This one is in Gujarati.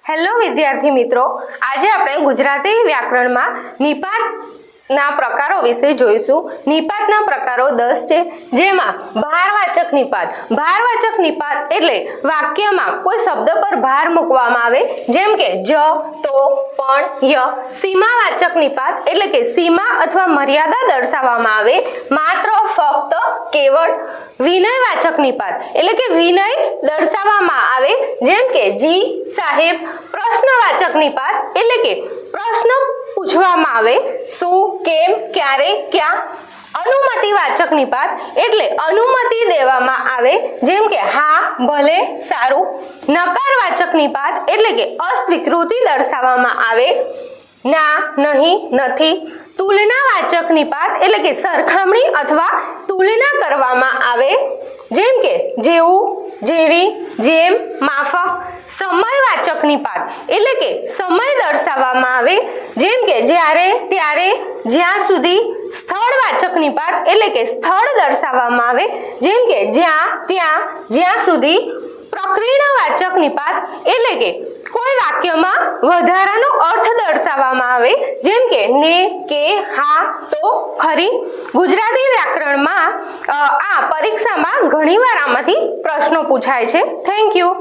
હેલો વિદ્યાર્થી મિત્રો, આજે આપણે ગુજરાતી વ્યાકરણમાં નિપાતના પ્રકારો વિશે જોઈશું। નિપાતના પ્રકારો 10 છે, જેમાં ભારવાચક નિપાત। ભારવાચક નિપાત એટલે વાક્યમાં કોઈ શબ્દ પર ભાર મૂકવામાં આવે, જેમ કે જ, તો, પણ, ય। સીમાવાચક નિપાત એટલે કે સીમા અથવા મર્યાદા દર્શાવવામાં આવે, માત્ર, ફક્ત, કેવળ। વિનયવાચક નિપાત એટલે કે વિનય દર્શાવવામાં આવે, જેમ કે જી, સાહેબ। પ્રશ્નવાચક નિપાત એટલે કે પ્રશ્ન પૂછવામાં આવે, શું, કેમ, ક્યારે, ક્યાં। અનુમતિવાચક નિપાત એટલે અનુમતિ દેવામાં આવે, જેમ કે હા, ભલે, સારું। નકારવાચક નિપાત એટલે કે અસ્વીકૃતિ દર્શાવવામાં આવે, ના, નહીં, નથી। તુલનાવાચક નિપાત એટલે કે સરખામણી અથવા તુલના કરવામાં આવે, જેમ કે જેવું, જેવી, જેમ, માફક। સમયવાચક નિપાત એટલે કે સમય દર્શાવવામાં આવે, જેમ કે જ્યારે, ત્યારે, જ્યાં સુધી। સ્થળવાચક નિપાત એટલે કે સ્થળ દર્શાવવામાં આવે, જેમ કે જ્યાં, ત્યાં, જ્યાં સુધી। પ્રકીર્ણવાચક નિપાત એટલે કે કોઈ વાક્યમાં વધારાનો અર્થ દર્શાવવામાં આવે, જેમ કે ને, કે, હા, તો, ખરી। ગુજરાતી વ્યાકરણમાં આ પરીક્ષામાં ઘણીવાર આમાંથી પ્રશ્નો પૂછાય છે। Thank you.